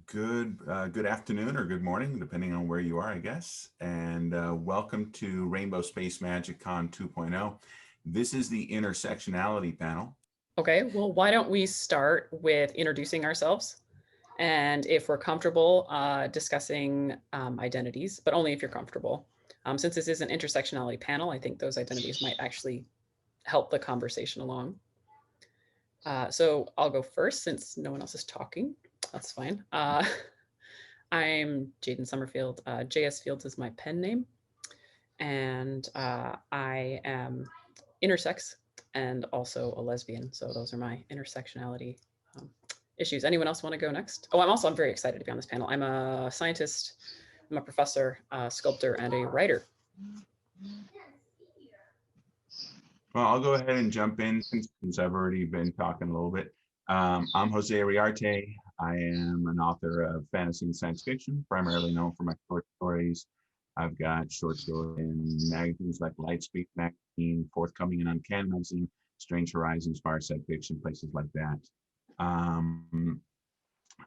Good afternoon or good morning, depending on where you are, I guess. And welcome to Rainbow Space Magic Con 2.0. This is the Intersectionality Panel. Okay, well, why don't we start with introducing ourselves? And if we're comfortable discussing identities, but only if you're comfortable. Since this is an intersectionality panel, I think those identities might actually help the conversation along. So I'll go first since no one else is talking. That's fine. I'm Jaden Summerfield. JS Fields is my pen name. And I am intersex and also a lesbian. So those are my intersectionality issues. Anyone else want to go next? Oh, I'm very excited to be on this panel. I'm a scientist, I'm a professor, a sculptor, and a writer. Well, I'll go ahead and jump in since I've already been talking a little bit. I'm Jose Iriarte. I am an author of fantasy and science fiction, primarily known for my short stories. I've got short stories in magazines like Lightspeed magazine, forthcoming in Uncanny magazine, Strange Horizons, Fireside Fiction, places like that.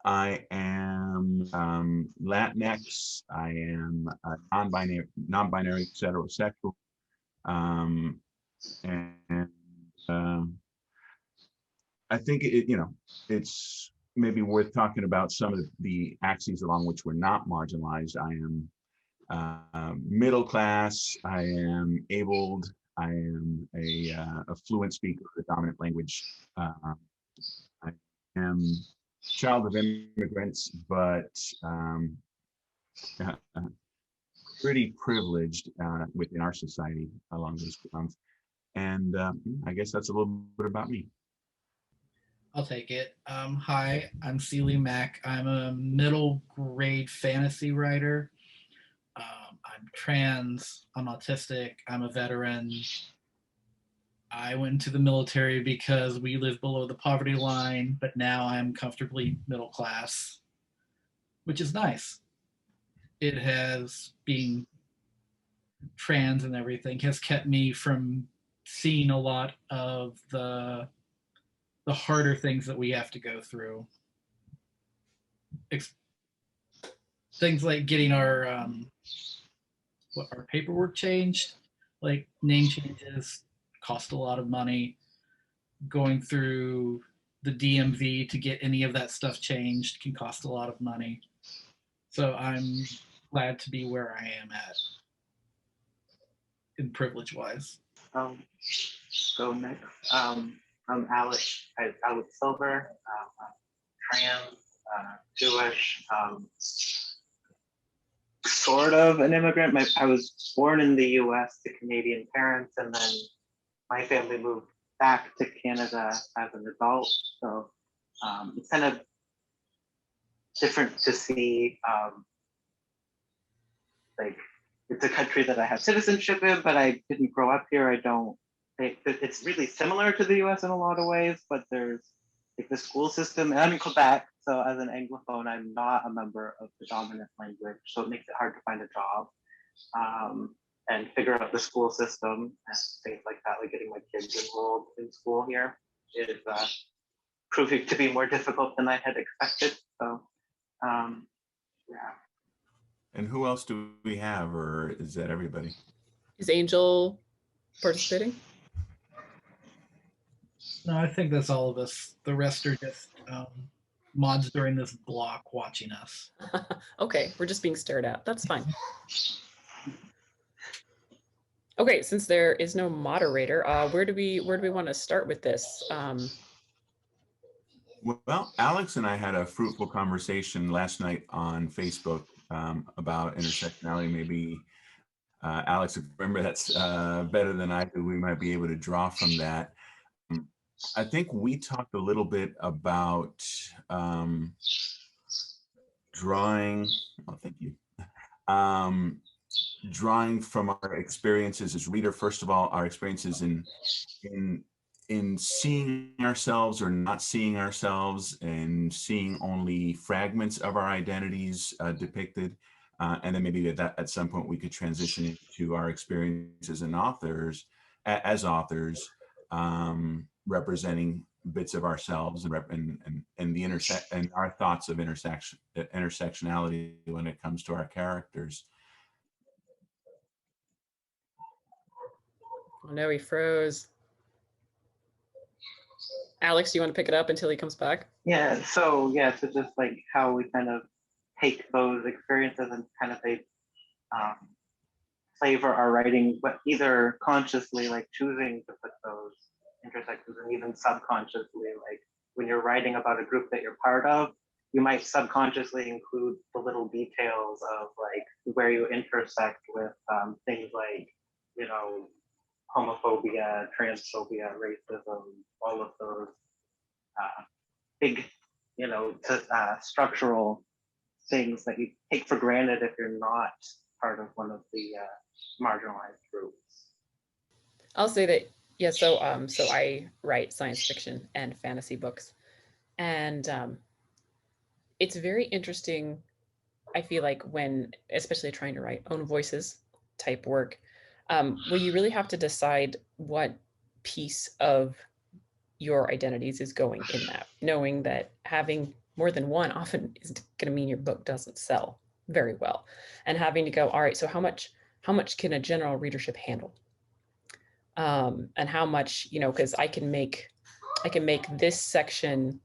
I am Latinx. I am non-binary, heterosexual, and I think it's maybe worth talking about some of the axes along which we're not marginalized. I am middle class. I am abled. I am a fluent speaker of the dominant language. I am child of immigrants, but pretty privileged within our society along those grounds. And I guess that's a little bit about me. I'll take it. Hi, I'm Ceeley Mack. I'm a middle grade fantasy writer. I'm trans, I'm autistic, I'm a veteran. I went into the military because we live below the poverty line, but now I'm comfortably middle class, which is nice. It has being trans and everything has kept me from seeing a lot of the harder things that we have to go through. Things like getting our paperwork changed, like name changes cost a lot of money. Going through the DMV to get any of that stuff changed can cost a lot of money. So I'm glad to be where I am at in privilege wise. Go next. I'm Alex Silver. I'm trans, Jewish, sort of an immigrant. I was born in the US to Canadian parents, and then my family moved back to Canada as an adult. So it's kind of different to see, like, it's a country that I have citizenship in, but I didn't grow up here. It's really similar to the US in a lot of ways, but there's like the school system, and I'm in Quebec, so as an Anglophone, I'm not a member of the dominant language, so it makes it hard to find a job and figure out the school system and things like that, like getting my kids enrolled in school here is proving to be more difficult than I had expected. So, yeah. And who else do we have, or is that everybody? Is Angel participating? No, I think that's all of us. The rest are just mods during this block watching us. Okay, we're just being stared at. That's fine. Okay, since there is no moderator, where do we want to start with this? Well, Alex and I had a fruitful conversation last night on Facebook about intersectionality. Maybe Alex, remember that's better than I do. We might be able to draw from that. I think we talked a little bit about drawing. Oh, thank you. Drawing from our experiences as reader. First of all, our experiences in seeing ourselves or not seeing ourselves, and seeing only fragments of our identities depicted. And then maybe at some point we could transition into our experiences as authors, representing bits of ourselves and the intersect and our thoughts of intersectionality when it comes to our characters. Oh no, he froze. Alex, do you want to pick it up until he comes back? Yeah, so just like how we kind of take those experiences and kind of they flavor our writing, but either consciously, like choosing to put those intersections, and even subconsciously, like when you're writing about a group that you're part of, you might subconsciously include the little details of like where you intersect with things like, you know, homophobia, transphobia, racism, all of those big, you know, structural things that you take for granted if you're not part of one of the marginalized groups. I'll say that, yeah, so I write science fiction and fantasy books. And it's very interesting, I feel like, when, especially trying to write own voices type work, where you really have to decide what piece of your identities is going in that, knowing that having more than one often is going to mean your book doesn't sell very well, and having to go, all right, so how much can a general readership handle, and how much, you know, because I can make this section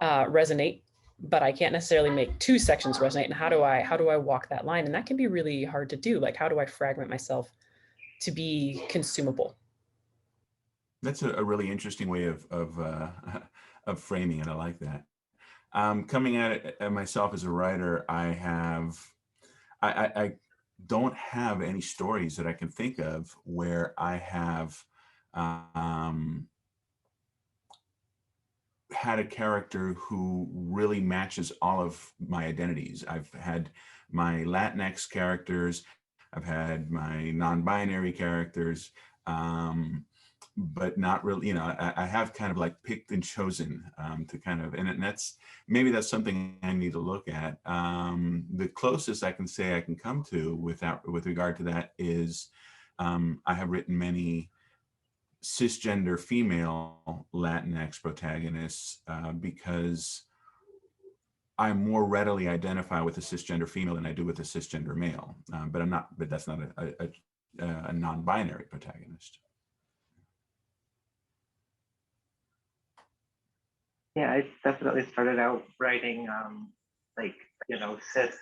resonate, but I can't necessarily make two sections resonate. And how do I walk that line? And that can be really hard to do. Like, how do I fragment myself to be consumable? That's a really interesting way of of framing it. I like that. Coming at it myself as a writer, I don't have any stories that I can think of where I have had a character who really matches all of my identities. I've had my Latinx characters, I've had my non-binary characters, but not really, you know, I have kind of like picked and chosen to kind of, and that's, maybe that's something I need to look at. The closest I can say I can come to with regard to that is I have written many cisgender female Latinx protagonists because I more readily identify with a cisgender female than I do with a cisgender male. But that's not a non-binary protagonist. Yeah, I definitely started out writing like, you know, cis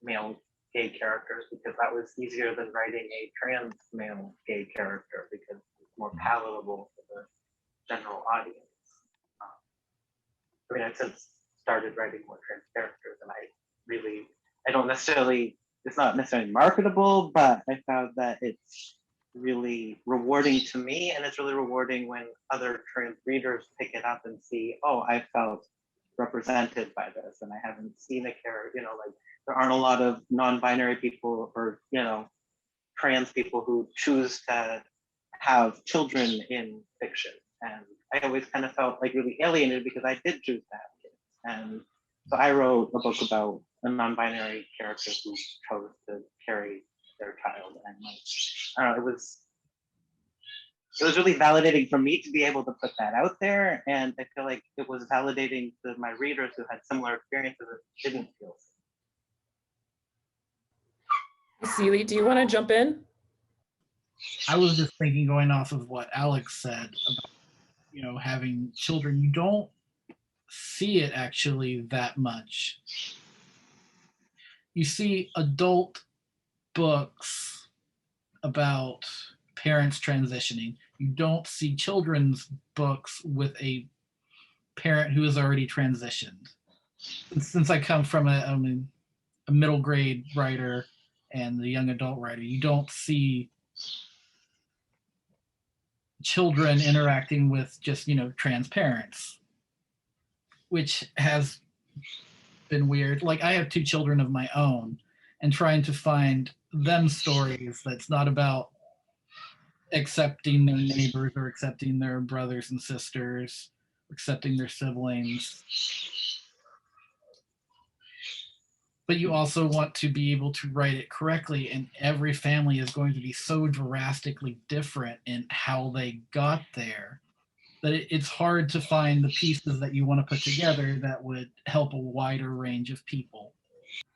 male gay characters because that was easier than writing a trans male gay character because it's more palatable for the general audience. I mean, I've since started writing more trans characters, and I don't necessarily, it's not necessarily marketable, but I found that it's really rewarding to me, and it's really rewarding when other trans readers pick it up and see, oh, I felt represented by this, and I haven't seen a character, you know, like there aren't a lot of non-binary people or, you know, trans people who choose to have children in fiction. And I always kind of felt like really alienated because I did choose to have kids. And so I wrote a book about a non-binary character who chose to carry their child. And like, I don't know, it was really validating for me to be able to put that out there. And I feel like it was validating to my readers who had similar experiences that didn't feel so. Ceeley, do you want to jump in? I was just thinking, going off of what Alex said about, you know, having children, you don't see it actually that much. You see adult books about parents transitioning. You don't see children's books with a parent who has already transitioned. Since I come from a middle grade writer and the young adult writer, you don't see children interacting with just, you know, trans parents, which has been weird. Like, I have 2 children of my own, and trying to find them stories that's not about accepting their neighbors or accepting their brothers and sisters, accepting their siblings. But you also want to be able to write it correctly, and every family is going to be so drastically different in how they got there but it's hard to find the pieces that you want to put together that would help a wider range of people.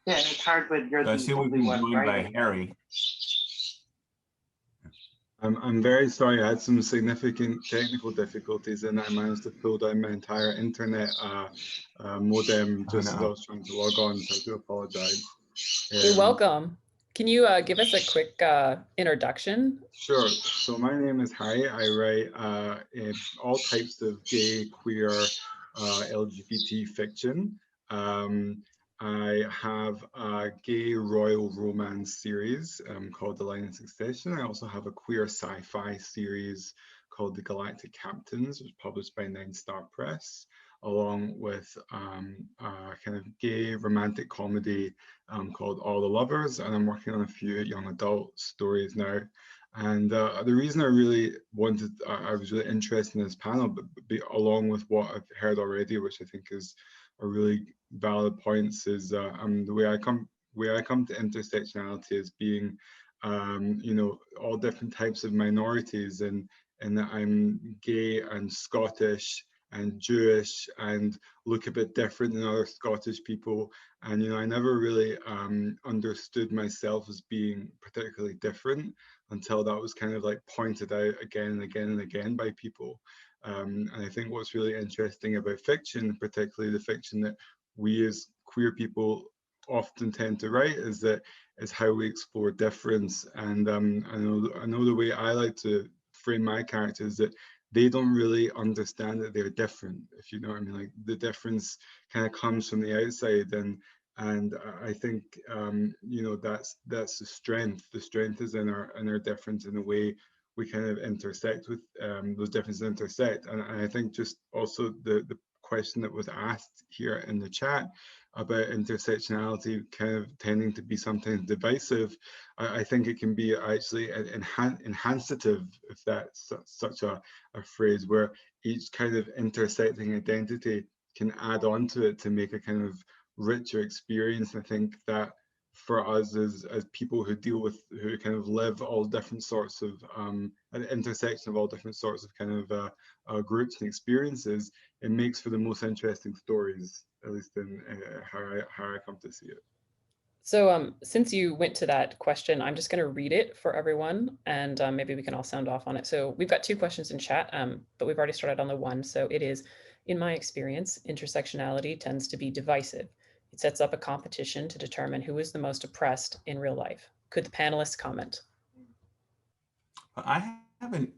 Yeah, it's hard when you're So I the see we've only been one joined by writing. Harry. I'm very sorry. I had some significant technical difficulties and I managed to pull down my entire internet modem just as I was trying to log on, so I do apologize. You're welcome. Can you give us a quick introduction? Sure. So my name is Harry. I write in all types of gay, queer, LGBT fiction. I have a gay royal romance series called The Latinx Identity. I also have a queer sci-fi series called The Galactic Captains, which is published by 9 Star Press, along with a kind of gay romantic comedy called All the Lovers. And I'm working on a few young adult stories now. And the reason I really wanted, I was really interested in this panel, but along with what I've heard already, which I think is a really valid points, is the way I come to intersectionality as being, you know, all different types of minorities, and that I'm gay and Scottish and Jewish and look a bit different than other Scottish people. And, you know, I never really understood myself as being particularly different until that was kind of like pointed out again and again and again by people. And I think what's really interesting about fiction, particularly the fiction that we as queer people often tend to write, is how we explore difference. And I know the way I like to frame my characters, that they don't really understand that they're different, if you know what I mean. Like the difference kind of comes from the outside, and I think you know, that's the strength. The strength is in our difference, in the way we kind of intersect with those differences intersect. And I think just also the question that was asked here in the chat about intersectionality kind of tending to be sometimes divisive, I think it can be actually enhanceative, if that's such a phrase, where each kind of intersecting identity can add on to it to make a kind of richer experience. I think that for us as people who kind of live all different sorts of an intersection of all different sorts of kind of groups and experiences, it makes for the most interesting stories, at least in how I come to see it. So since you went to that question, I'm just going to read it for everyone, and maybe we can all sound off on it. So we've got 2 questions in chat, but we've already started on the one. So it is, in my experience, intersectionality tends to be divisive. It sets up a competition to determine who is the most oppressed in real life. Could the panelists comment? I haven't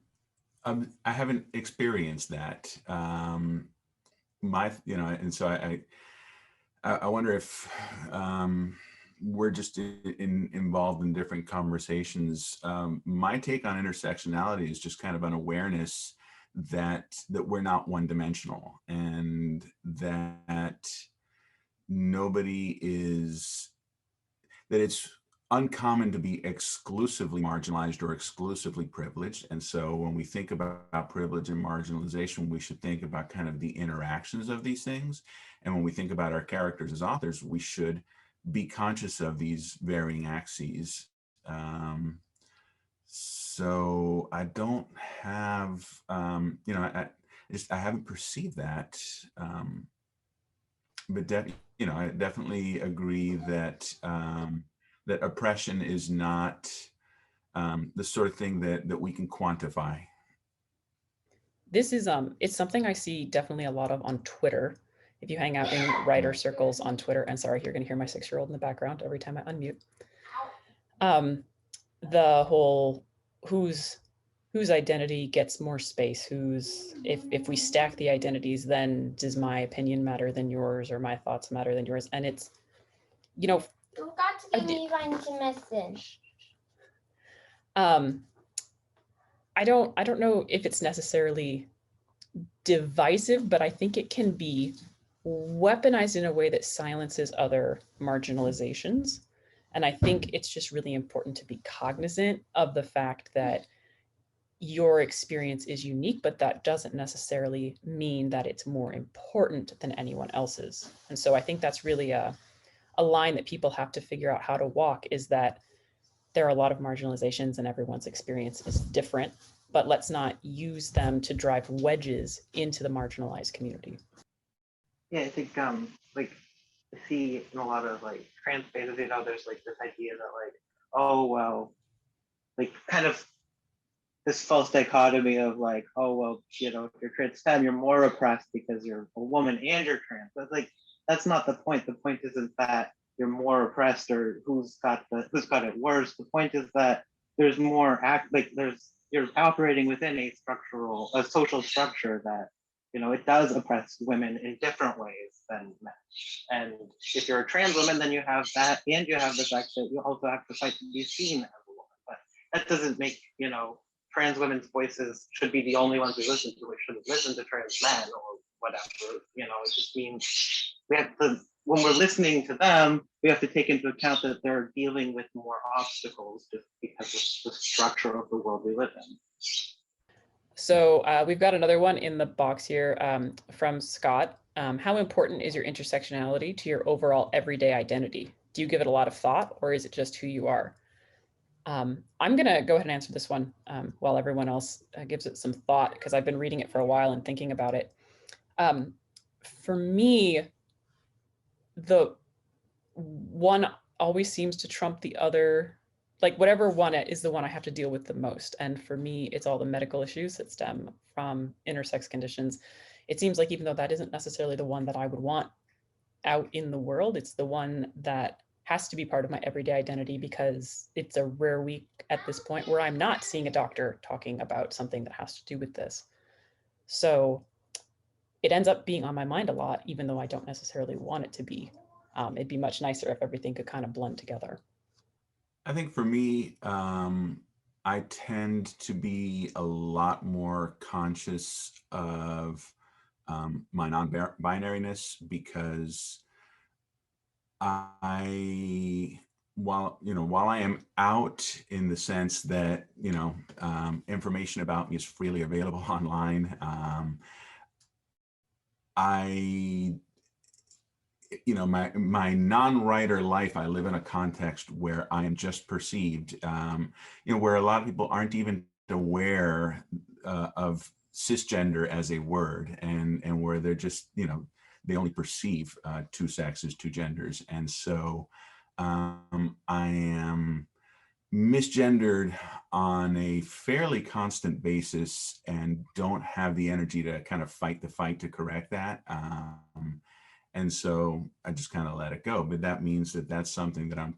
experienced that. You know, and so I wonder if we're just involved in different conversations. My take on intersectionality is just kind of an awareness that we're not one-dimensional, and that that it's uncommon to be exclusively marginalized or exclusively privileged. And so when we think about privilege and marginalization, we should think about kind of the interactions of these things. And when we think about our characters as authors, we should be conscious of these varying axes. So I don't have, you know, I haven't perceived that. But you know, I definitely agree that that oppression is not the sort of thing that we can quantify. This is it's something I see definitely a lot of on Twitter. If you hang out in writer circles on Twitter, and sorry, you're going to hear my 6-year-old in the background every time I unmute. The whole whose identity gets more space, if we stack the identities, then does my opinion matter than yours, or my thoughts matter than yours? And it's, you know, I don't know if it's necessarily divisive, but I think it can be weaponized in a way that silences other marginalizations. And I think it's just really important to be cognizant of the fact that your experience is unique, but that doesn't necessarily mean that it's more important than anyone else's. And so I think that's really a line that people have to figure out how to walk, is that there are a lot of marginalizations and everyone's experience is different. but let's not use them to drive wedges into the marginalized community. Yeah, I think like I see in a lot of like trans spaces, you know, there's like this idea that like, oh well, like kind of this false dichotomy of like, oh well, you know, if you're trans femme, you're more oppressed because you're a woman and you're trans. But like that's not the point. The point isn't that you're more oppressed or who's got it worse. The point is that there's more you're operating within a social structure that, you know, it does oppress women in different ways than men. And if you're a trans woman, then you have that, and you have the fact that you also have to fight to be seen as a woman. But that doesn't make, you know, trans women's voices should be the only ones we listen to. We shouldn't listen to trans men or whatever. You know, it just means we have to, when we're listening to them, we have to take into account that they're dealing with more obstacles just because of the structure of the world we live in. So we've got another one in the box here from Scott. How important is your intersectionality to your overall everyday identity? Do you give it a lot of thought, or is it just who you are? I'm going to go ahead and answer this one while everyone else gives it some thought, because I've been reading it for a while and thinking about it. For me, the one always seems to trump the other. Like whatever one is the one I have to deal with the most. And for me, it's all the medical issues that stem from intersex conditions. It seems like even though that isn't necessarily the one that I would want out in the world, it's the one that has to be part of my everyday identity, because it's a rare week at this point where I'm not seeing a doctor talking about something that has to do with this. So it ends up being on my mind a lot, even though I don't necessarily want it to be. It'd be much nicer if everything could kind of blend together. I think for me, I tend to be a lot more conscious of my non-binariness, because while I am out in the sense that, you know, information about me is freely available online, you know, my non-writer life, I live in a context where I am just perceived, you know, where a lot of people aren't even aware of cisgender as a word, and where they're just, you know, they only perceive two sexes, two genders. And so I am misgendered on a fairly constant basis and don't have the energy to kind of fight the fight to correct that. And so I just kind of let it go. But that means that that's something that I'm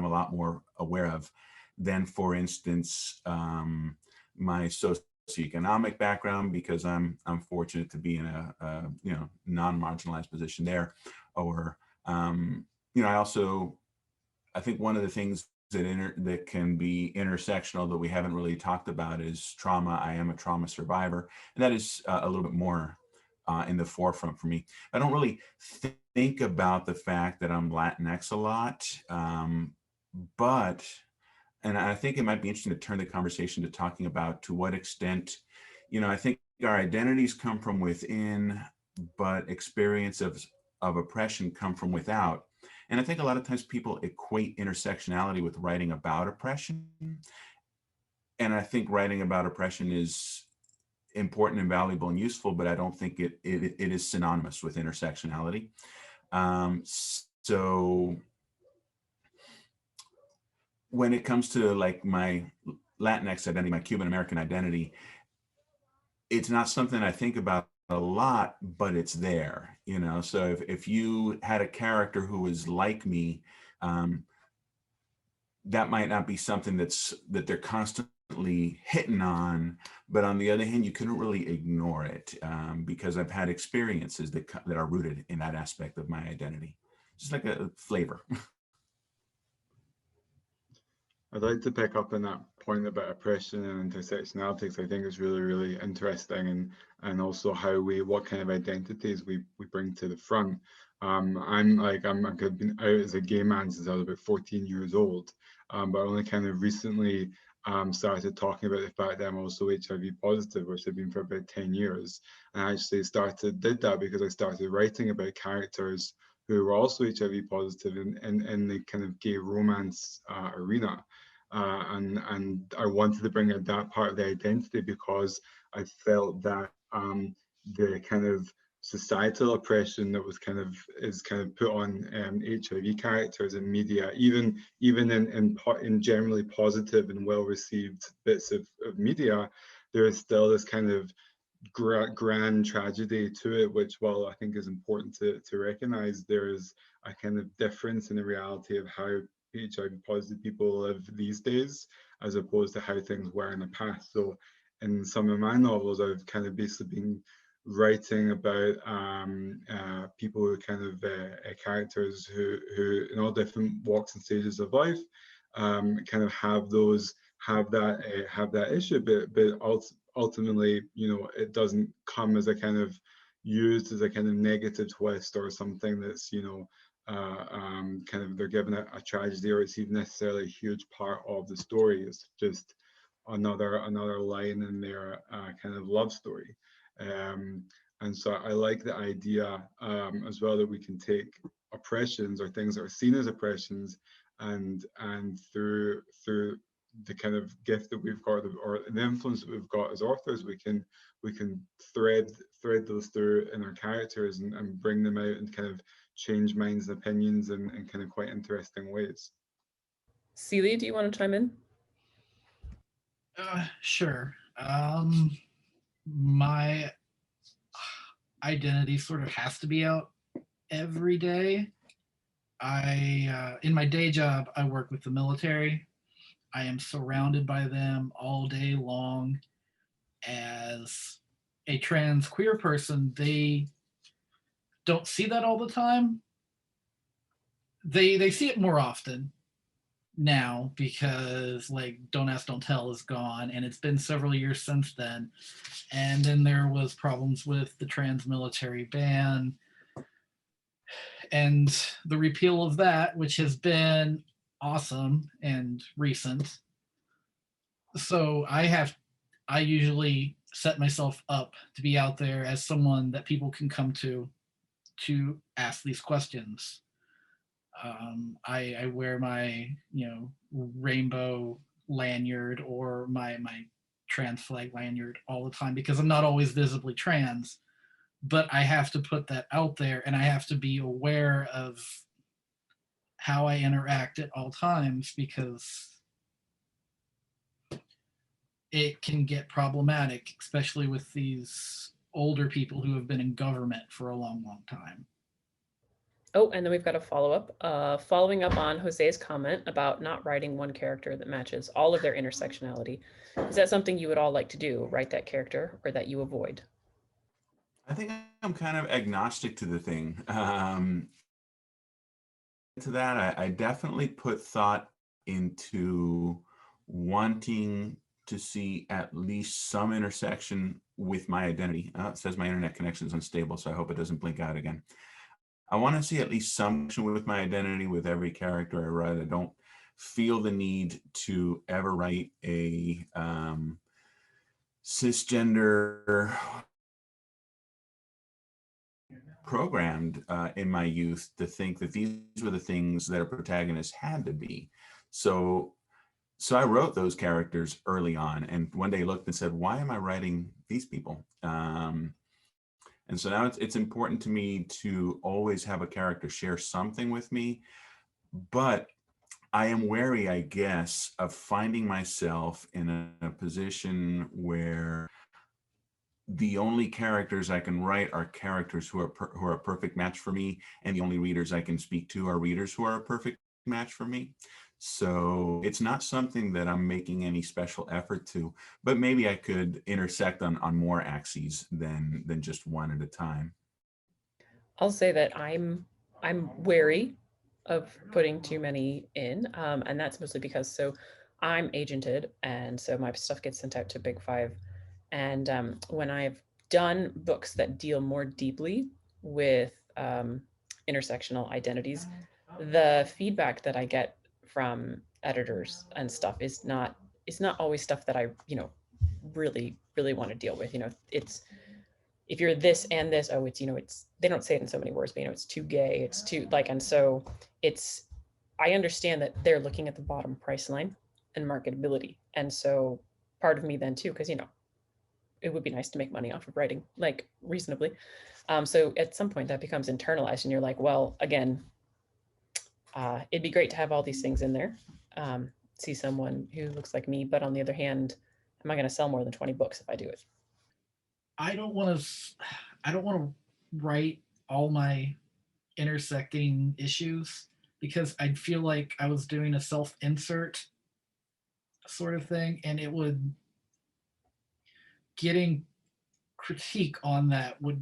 a lot more aware of than, for instance, my socioeconomic background, because I'm fortunate to be in a you know, non-marginalized position there. Or you know, I think one of the things that can be intersectional that we haven't really talked about is trauma. I am a trauma survivor, and that is a little bit more in the forefront for me. I don't really think about the fact that I'm Latinx a lot, but, and I think it might be interesting to turn the conversation to talking about to what extent, you know, I think our identities come from within, but experience of oppression come from without. And I think a lot of times people equate intersectionality with writing about oppression. And I think writing about oppression is important and valuable and useful, but I don't think it is synonymous with intersectionality. So when it comes to like my Latinx identity, my Cuban American identity, it's not something I think about a lot, but it's there, you know. So if you had a character who was like me, that might not be something that they're constantly hitting on, but on the other hand, you couldn't really ignore it, because I've had experiences that are rooted in that aspect of my identity. Just like a flavor. I'd like to pick up on that point about oppression and intersectionality, because I think it's really, really interesting, and also what kind of identities we bring to the front. I've been out as a gay man since I was about 14 years old, but I only kind of recently started talking about the fact that I'm also HIV positive, which I've been for about 10 years. And I actually did that because I started writing about characters who were also HIV positive in the kind of gay romance arena. and I wanted to bring in that part of the identity because I felt that the kind of societal oppression that was kind of put on HIV characters in media, even in generally positive and well received bits of media, there is still this kind of grand tragedy to it, which, while I think is important to recognize, there is a kind of difference in the reality of how HIV positive people live these days as opposed to how things were in the past. So in some of my novels, I've kind of basically been writing about people who kind of characters who in all different walks and stages of life kind of have that issue, but ultimately, you know, it doesn't come as a kind of used as a kind of negative twist or something that's, you know, kind of they're given a tragedy, or it's even necessarily a huge part of the story. It's just another line in their kind of love story. And so I like the idea as well that we can take oppressions or things that are seen as oppressions, and through the kind of gift that we've got, or the influence that we've got as authors, we can thread those through in our characters and bring them out and kind of change minds and opinions in kind of quite interesting ways. Ceeley, do you want to chime in? Sure. My identity sort of has to be out every day. In my day job, I work with the military. I am surrounded by them all day long. As a trans queer person, they don't see that all the time. They see it more often now because, like, Don't Ask, Don't Tell is gone, and it's been several years since then. And then there was problems with the trans military ban and the repeal of that, which has been awesome and recent. So I usually set myself up to be out there as someone that people can come to ask these questions. I wear my, you know, rainbow lanyard or my trans flag lanyard all the time because I'm not always visibly trans, but I have to put that out there, and I have to be aware of how I interact at all times because it can get problematic, especially with these older people who have been in government for a long, long time. Oh, and then we've got a follow-up. Following up on Jose's comment about not writing one character that matches all of their intersectionality. Is that something you would all like to do, write that character, or that you avoid? I think I'm kind of agnostic to the thing. To that, I definitely put thought into wanting to see at least some intersection with my identity. It says my internet connection is unstable, so I hope it doesn't blink out again. I want to see at least some connection with my identity with every character I write. I don't feel the need to ever write a cisgender programmed in my youth to think that these were the things that a protagonist had to be. So I wrote those characters early on, and one day looked and said, why am I writing these people? And so now it's important to me to always have a character share something with me, but I am wary, I guess, of finding myself in a position where the only characters I can write are characters who are a perfect match for me, and the only readers I can speak to are readers who are a perfect match for me. So it's not something that I'm making any special effort to, but maybe I could intersect on more axes than just one at a time. I'll say that I'm wary of putting too many in, and that's mostly because I'm agented, and so my stuff gets sent out to Big Five. And when I've done books that deal more deeply with intersectional identities, the feedback that I get from editors and stuff is not always stuff that I, really want to deal with. It's, if you're this and this, oh, it's, they don't say it in so many words, but it's too gay, it's too and so I understand that they're looking at the bottom price line, and marketability. And so part of me then too, because, you know, it would be nice to make money off of writing, like reasonably. So at some point that becomes internalized and you're like, well, again, it'd be great to have all these things in there. See someone who looks like me, but on the other hand, am I going to sell more than 20 books if I do it? I don't want to write all my intersecting issues because I'd feel like I was doing a self-insert sort of thing, and it would, getting critique on that would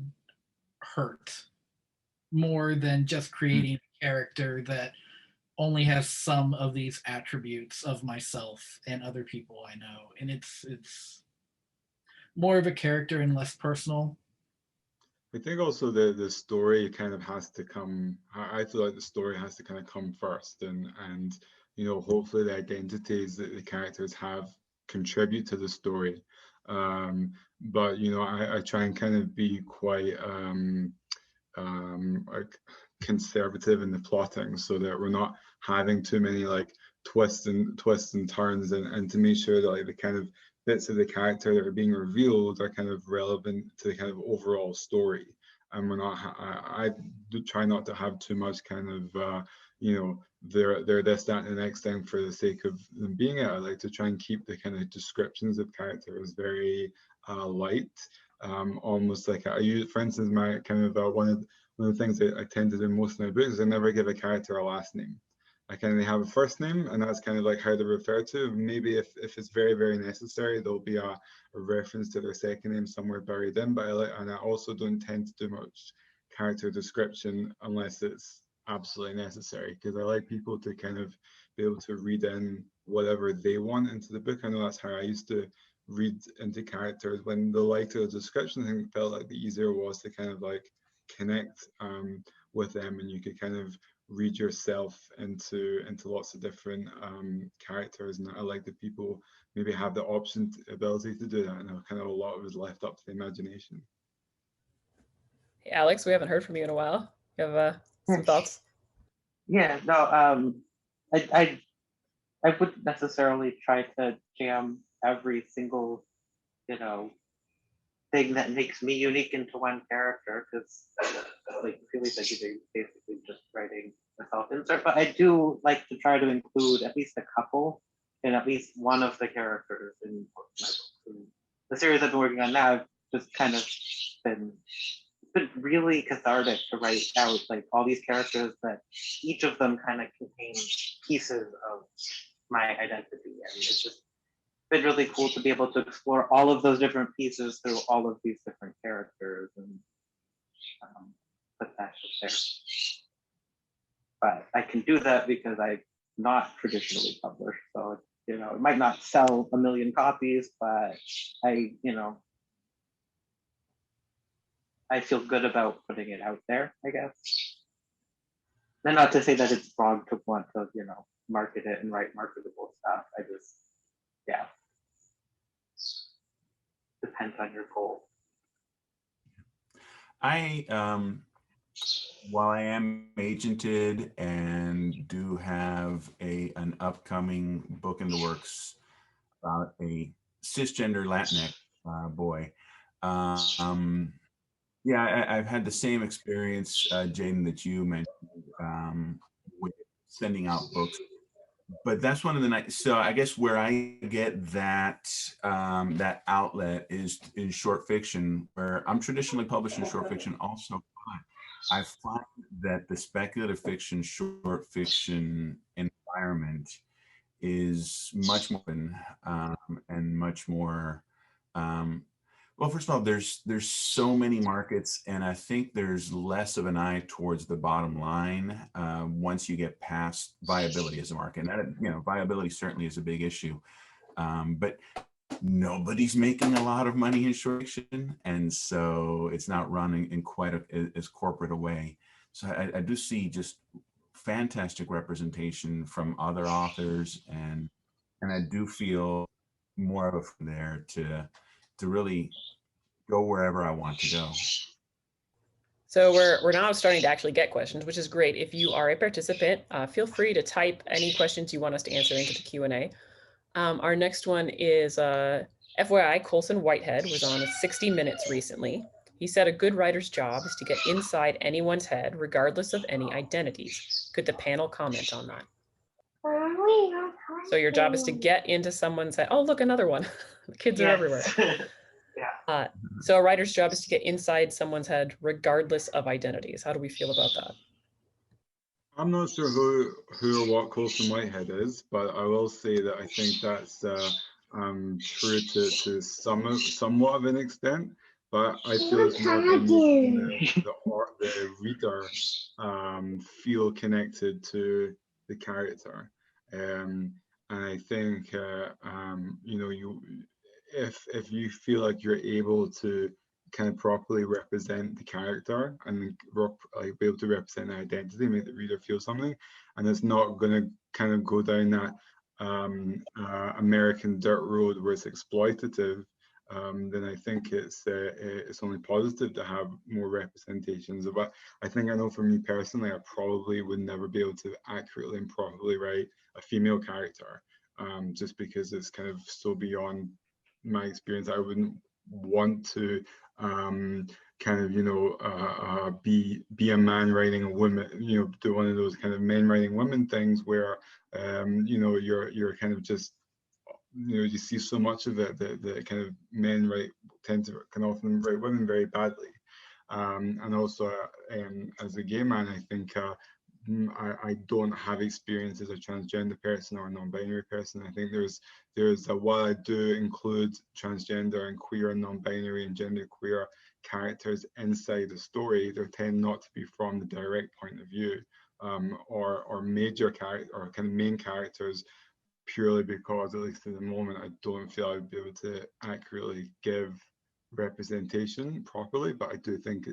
hurt more than just creating a character that only has some of these attributes of myself and other people I know. And it's more of a character and less personal. I think also the story kind of has to come. I feel like the story has to kind of come first, and you know, hopefully the identities that the characters have contribute to the story. But you know, I try and kind of be quite like conservative in the plotting, so that we're not having too many like twists and turns, and to make sure that like the kind of bits of the character that are being revealed are kind of relevant to the kind of overall story. And we're not, I do try not to have too much kind of, you know, they're this, that, and the next thing for the sake of them being it. I like to try and keep the kind of descriptions of characters very light, almost like I use, for instance, my kind of one of the things that I tend to do most in my books is I never give a character a last name. I kind of have a first name, and that's kind of like how they're referred to. Maybe if it's very, very necessary, there'll be a reference to their second name somewhere buried in. But I also don't tend to do much character description unless it's absolutely necessary, because I like people to kind of be able to read in whatever they want into the book. I know that's how I used to read into characters. When the lighter the description, I think felt like the easier was to kind of like connect with them, and you could kind of read yourself into lots of different characters. And I like that people maybe have the ability to do that, and kind of a lot of it is left up to the imagination. Hey, Alex, we haven't heard from you in a while. You have some thoughts? Yeah, no, I wouldn't necessarily try to jam every single, you know, thing that makes me unique into one character, because like Ceeley said, he's basically just writing a self-insert. But I do like to try to include at least a couple in at least one of the characters in my books. And the series I've been working on now, I've just kind of been really cathartic to write out like all these characters that each of them kind of contain pieces of my identity, and it's just been really cool to be able to explore all of those different pieces through all of these different characters and put that there. But I can do that because I'm not traditionally published, so you know it might not sell 1 million copies, but I feel good about putting it out there, I guess. And not to say that it's wrong to want to, you know, market it and write marketable stuff. I just, yeah. Depends on your goal. While I am agented and do have an upcoming book in the works about a cisgender Latinx boy, yeah, I've had the same experience, Jaden, that you mentioned with sending out books. But that's one of the nice. So I guess where I get that that outlet is in short fiction, where I'm traditionally published in short fiction also. But I find that the speculative fiction, short fiction environment is much more and much more. Well, first of all, there's so many markets, and I think there's less of an eye towards the bottom line once you get past viability as a market. And that, you know, viability certainly is a big issue, but nobody's making a lot of money in short fiction, and so it's not running in quite as corporate a way. So I do see just fantastic representation from other authors, and I do feel more of a there to really go wherever I want to go. So we're now starting to actually get questions, which is great. If you are a participant, feel free to type any questions you want us to answer into the Q&A. Our next one is FYI, Colson Whitehead was on 60 Minutes recently. He said a good writer's job is to get inside anyone's head, regardless of any identities. Could the panel comment on that? So your job is to get into someone's head. Oh, look, another one. The kids are everywhere. Yeah. So a writer's job is to get inside someone's head, regardless of identities. How do we feel about that? I'm not sure who or what Colson Whitehead is, but I will say that I think that's true to somewhat of an extent. But I feel it's more about making the reader feel connected to the character, and I think if you feel like you're able to kind of properly represent the character and be able to represent the identity, make the reader feel something, and it's not going to kind of go down that American dirt road where it's exploitative, then I think it's only positive to have more representations. But I think I know for me personally, I probably would never be able to accurately and properly write a female character, just because it's kind of so beyond my experience. I wouldn't want to kind of be a man writing a woman, do one of those kind of men writing women things where you're kind of just you see so much of it that the kind of men can often write women very badly, and also as a gay man, I think I don't have experience as a transgender person or a non-binary person. I think there's while I do include transgender and queer and non-binary and genderqueer characters inside the story, they tend not to be from the direct point of view, or major character or kind of main characters, purely because, at least at the moment, I don't feel I'd be able to accurately give representation properly. But I do think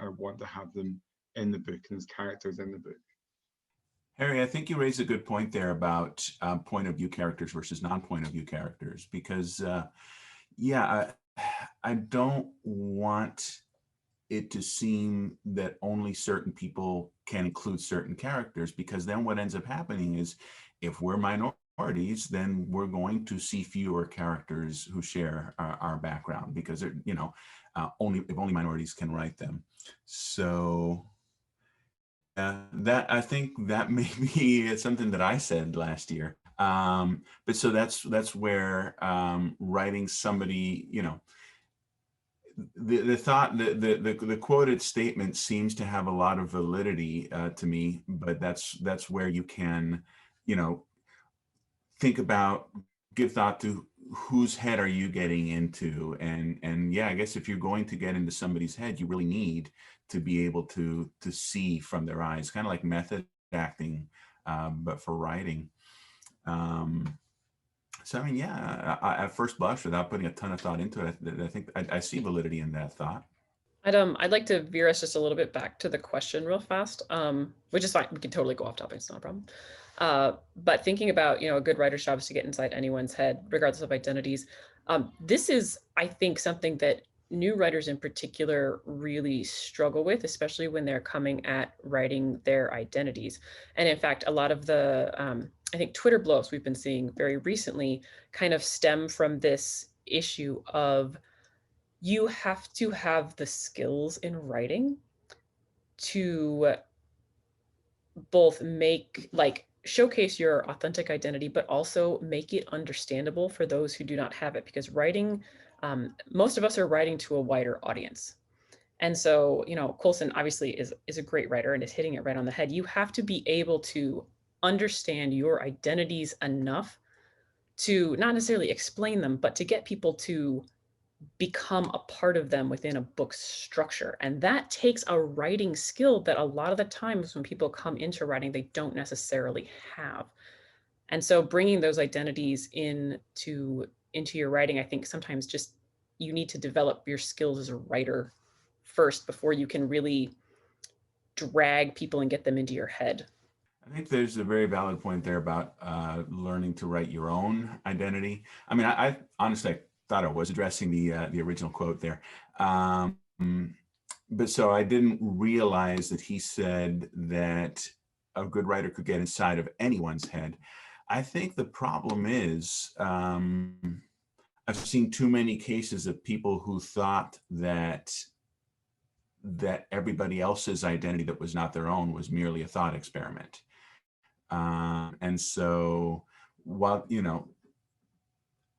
I want to have them in the book and as characters in the book. Harry, I think you raised a good point there about point of view characters versus non-point of view characters, because I don't want it to seem that only certain people can include certain characters, because then what ends up happening is if we're minorities, then we're going to see fewer characters who share our background, because only minorities can write them. So that, I think that may be something that I said last year. But so that's where writing somebody, the thought, the quoted statement seems to have a lot of validity to me, but that's where you can, think about, give thought to whose head are you getting into, and yeah, I guess if you're going to get into somebody's head, you really need to be able to see from their eyes, kind of like method acting, but for writing. So I mean, yeah, at first blush, without putting a ton of thought into it, I think I see validity in that thought. I'd like to veer us just a little bit back to the question real fast, which is fine. We can totally go off topic. It's not a problem. But thinking about, a good writer's job is to get inside anyone's head, regardless of identities. This is, I think, something that new writers in particular really struggle with, especially when they're coming at writing their identities. And in fact, a lot of the, I think, Twitter blows we've been seeing very recently kind of stem from this issue of, you have to have the skills in writing to both showcase your authentic identity, but also make it understandable for those who do not have it, because writing, most of us are writing to a wider audience. And so, Colson obviously is a great writer and is hitting it right on the head. You have to be able to understand your identities enough to not necessarily explain them, but to get people to become a part of them within a book's structure. And that takes a writing skill that a lot of the times when people come into writing, they don't necessarily have. And so bringing those identities into your writing, I think sometimes just you need to develop your skills as a writer first before you can really drag people and get them into your head. I think there's a very valid point there about learning to write your own identity. I mean, I honestly thought I was addressing the original quote there. But so I didn't realize that he said that a good writer could get inside of anyone's head. I think the problem is I've seen too many cases of people who thought that everybody else's identity that was not their own was merely a thought experiment. And so while,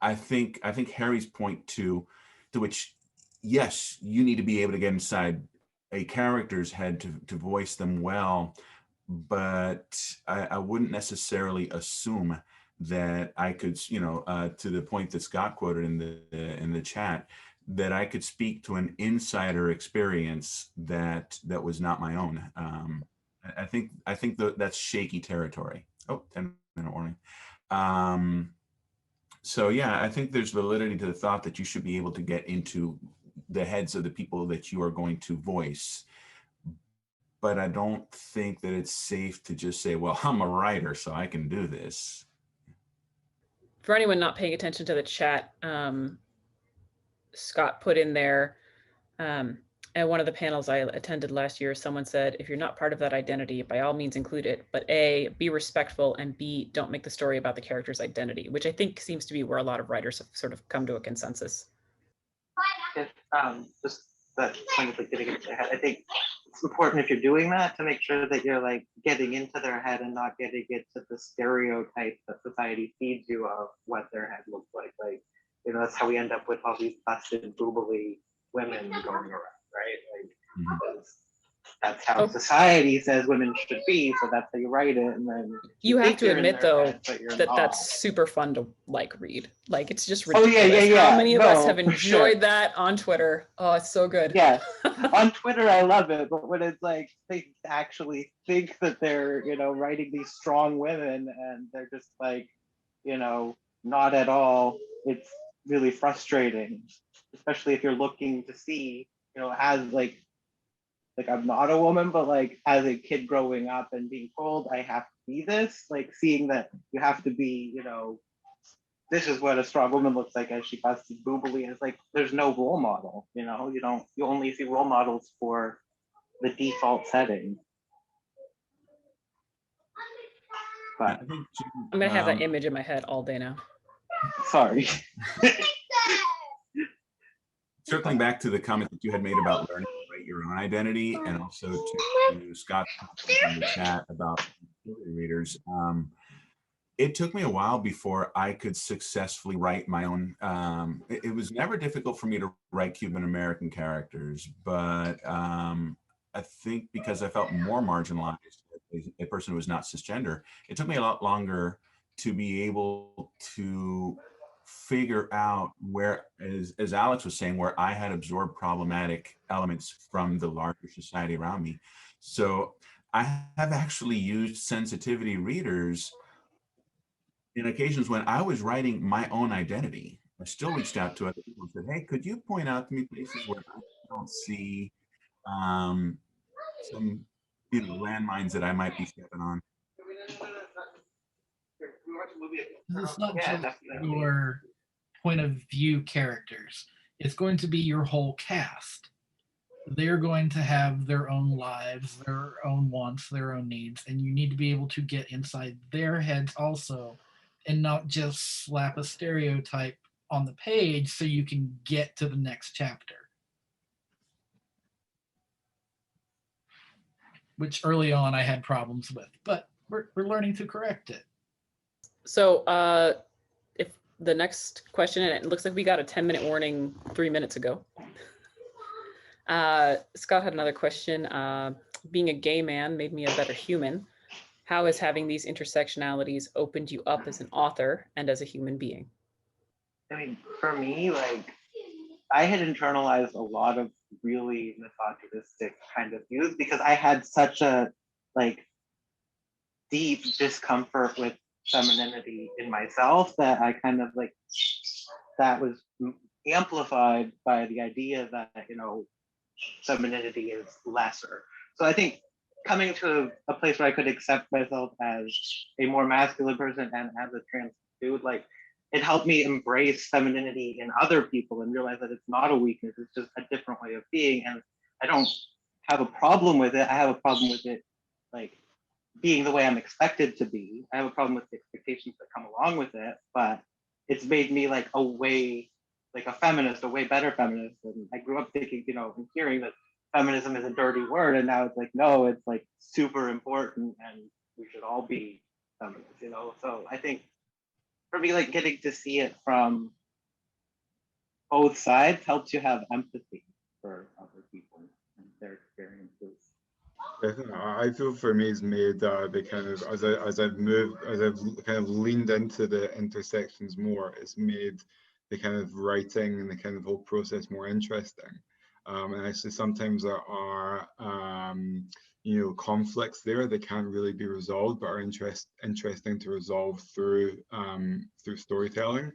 I think Harry's point to which, yes, you need to be able to get inside a character's head to voice them well, but I wouldn't necessarily assume that I could, to the point that Scott quoted in the chat, that I could speak to an insider experience that was not my own. I think that's shaky territory. Oh, 10-minute warning. So yeah, I think there's validity to the thought that you should be able to get into the heads of the people that you are going to voice. But I don't think that it's safe to just say, well, I'm a writer, so I can do this. For anyone not paying attention to the chat, Scott put in there, at one of the panels I attended last year, someone said, if you're not part of that identity, by all means include it, but A, be respectful, and B, don't make the story about the character's identity, which I think seems to be where a lot of writers have sort of come to a consensus. Just that kind of like getting into their head. I think it's important if you're doing that to make sure that you're like getting into their head and not getting into the stereotype that society feeds you of what their head looks like. Like, that's how we end up with all these busted, boobily women going around, right? Like, that's how society says women should be, so that's how you write it, and then you have to admit though head, that's super fun to like read. Like, it's just ridiculous. Oh yeah. How many of us have enjoyed that on Twitter? Oh, it's so good. Yeah, on Twitter I love it, but when it's like they actually think that they're writing these strong women and they're just like not at all, it's really frustrating, especially if you're looking to see as like I'm not a woman, but like as a kid growing up and being told I have to be this, like seeing that you have to be, this is what a strong woman looks like as she busted boobily, and it's like there's no role model, you only see role models for the default setting. But I'm gonna have that image in my head all day now. Sorry. Circling back to the comment that you had made about learning to write your own identity, and also to Scott in the chat about readers, it took me a while before I could successfully write my own. It was never difficult for me to write Cuban American characters, but I think because I felt more marginalized as a person who was not cisgender, it took me a lot longer to be able to figure out where, as Alex was saying, where I had absorbed problematic elements from the larger society around me. So I have actually used sensitivity readers in occasions when I was writing my own identity. I still reached out to other people and said, hey, could you point out to me places where I don't see some landmines that I might be stepping on? It's not just your point of view characters. It's going to be your whole cast. They're going to have their own lives, their own wants, their own needs, and you need to be able to get inside their heads also, and not just slap a stereotype on the page so you can get to the next chapter. Which early on I had problems with, but we're learning to correct it. So if the next question, and it looks like we got a 10-minute warning 3 minutes ago. Scott had another question. Being a gay man made me a better human. How has having these intersectionalities opened you up as an author and as a human being? I mean, for me, like, I had internalized a lot of really misogynistic kind of views because I had such a deep discomfort with femininity in myself that I kind of that was amplified by the idea that femininity is lesser. So I think coming to a place where I could accept myself as a more masculine person and as a trans dude, it helped me embrace femininity in other people and realize that it's not a weakness, it's just a different way of being. And I don't have a problem with it. I have a problem with it being the way I'm expected to be. I have a problem with the expectations that come along with it, but it's made me like a way better feminist. And I grew up thinking, you know, and hearing that feminism is a dirty word, and now it's like, no, it's like super important, and we should all be feminists, you know. So I think for me, like getting to see it from both sides helps you have empathy for other people and their experiences. I feel for me it's made the kind of as I've kind of leaned into the intersections more, it's made the kind of writing and the kind of whole process more interesting. And actually sometimes there are you know, conflicts there that can't really be resolved but are interesting to resolve through through storytelling.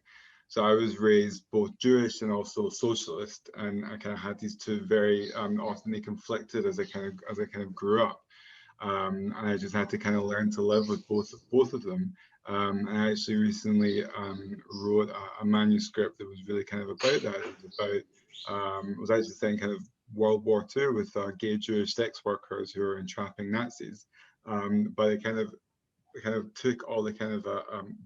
So I was raised both Jewish and also socialist, and I kind of had these two very often they conflicted as I kind of grew up, and I just had to kind of learn to live with both of them. And I actually recently wrote a manuscript that was really kind of about that. It was about it was actually saying kind of World War II with gay Jewish sex workers who were entrapping Nazis, but it kind of took all the kind of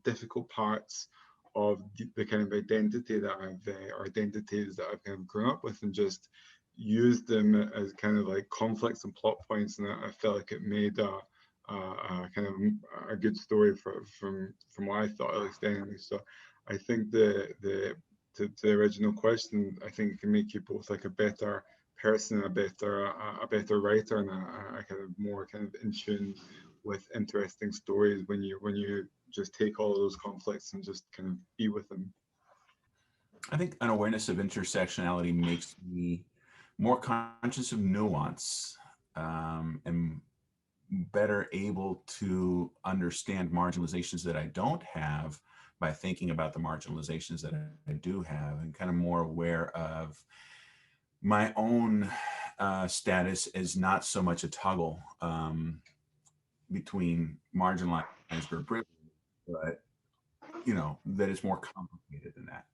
difficult parts of the kind of identity that or identities that I've kind of grown up with, and just used them as kind of like conflicts and plot points, and I felt like it made a kind of a good story from what I thought, at least anyway. So I think to the original question, I think it can make you both like a better person, a better writer, and a kind of more kind of in tune with interesting stories when you just take all of those conflicts and just kind of be with them. I think an awareness of intersectionality makes me more conscious of nuance, and better able to understand marginalizations that I don't have by thinking about the marginalizations that I do have, and kind of more aware of my own status as not so much a toggle between marginalized or privileged, but you know, that it's more complicated than that,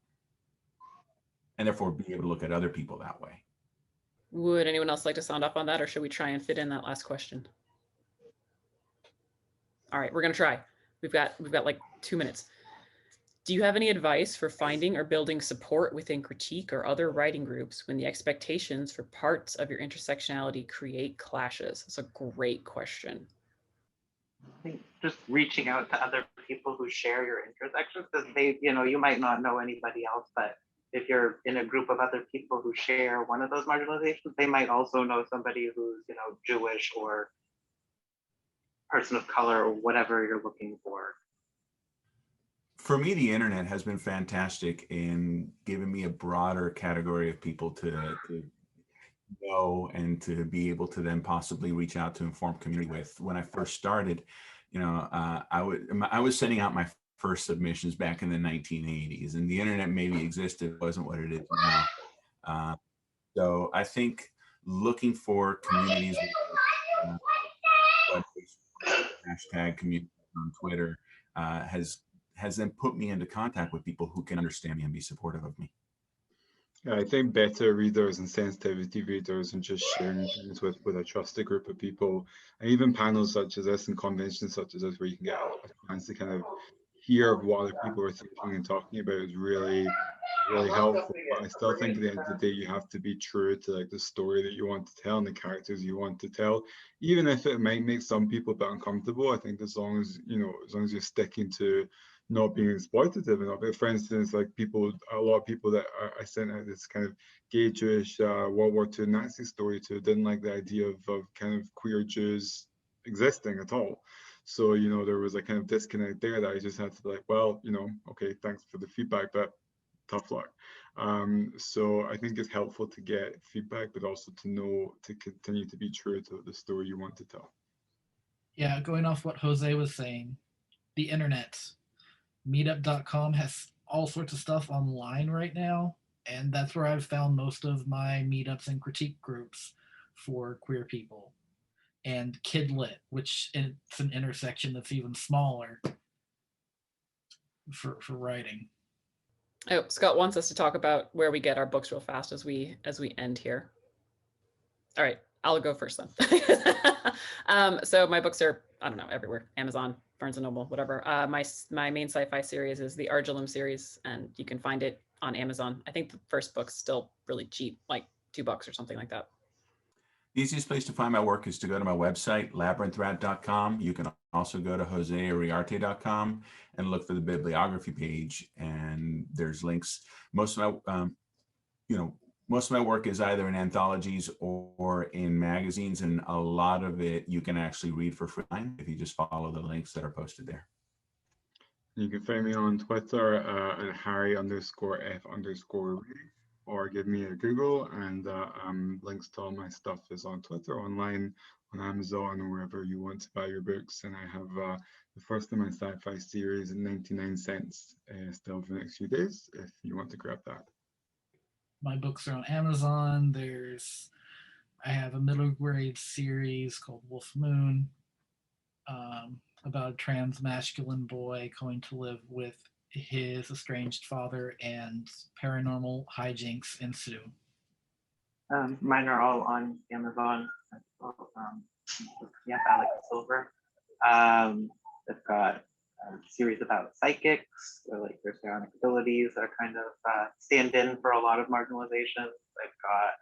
and therefore be able to look at other people that way. Would anyone else like to sound off on that, or should we try and fit in that last question? All right, we're gonna try. We've got like 2 minutes. Do you have any advice for finding or building support within critique or other writing groups when the expectations for parts of your intersectionality create clashes? That's a great question. I think just reaching out to other people who share your intersections, because they, you know, you might not know anybody else, but if you're in a group of other people who share one of those marginalizations, they might also know somebody who's, you know, Jewish or person of color or whatever you're looking for. For me, the internet has been fantastic in giving me a broader category of people to know and to be able to then possibly reach out to and form community with. When I first started, you know, I was sending out my first submissions back in the 1980s, and the internet maybe existed, wasn't what it is now. So I think looking for communities, hashtag community on Twitter, has then put me into contact with people who can understand me and be supportive of me. Yeah, I think beta readers and sensitivity readers and just sharing things with a trusted group of people, and even panels such as this and conventions such as this where you can get a chance to kind of hear what other people are thinking and talking about is really helpful. But I still think at the end of the day, you have to be true to like the story that you want to tell and the characters you want to tell, even if it might make some people a bit uncomfortable. I think as long as you're sticking to not being exploitative enough. For instance, like a lot of people that I sent out this kind of gay Jewish World War II Nazi story to didn't like the idea of kind of queer Jews existing at all. So, you know, there was a kind of disconnect there that I just had to be like, well, you know, okay, thanks for the feedback, but tough luck. So I think it's helpful to get feedback, but also to know to continue to be true to the story you want to tell. Yeah, going off what Jose was saying, the internet. Meetup.com has all sorts of stuff online right now, and that's where I've found most of my meetups and critique groups for queer people. And Kidlit, which it's an intersection that's even smaller for writing. Oh, Scott wants us to talk about where we get our books real fast as we end here. All right, I'll go first then. So my books are I don't know, everywhere, Amazon, Barnes and Noble, whatever. My main sci-fi series is the Argillum series, and you can find it on Amazon. I think the first book's still really cheap, like $2 or something like that. The easiest place to find my work is to go to my website, labyrinthrat.com. You can also go to joseiriarte.com and look for the bibliography page, and there's links. Most of my work is either in anthologies or in magazines, and a lot of it you can actually read for free if you just follow the links that are posted there. You can find me on Twitter at Harry_F_. Or give me a Google, and links to all my stuff is on Twitter, online, on Amazon, or wherever you want to buy your books. And I have the first of my sci-fi series at 99 cents still for the next few days, if you want to grab that. My books are on Amazon. I have a middle grade series called Wolf Moon, about a trans masculine boy going to live with his estranged father, and paranormal hijinks ensue. Mine are all on Amazon. Alex Silver. They've got a series about psychics, or like their psionic abilities that are kind of stand in for a lot of marginalization. They've got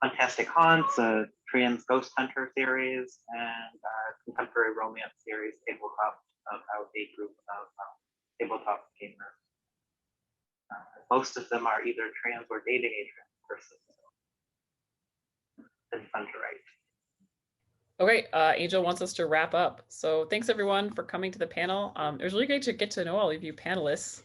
Fantastic Haunts, a trans ghost hunter series, and a contemporary romance series, Tabletop, about a group of tabletop gamers. Most of them are either trans or dating a trans person. It's fun to write. Okay, Angel wants us to wrap up. So thanks everyone for coming to the panel. It was really great to get to know all of you panelists.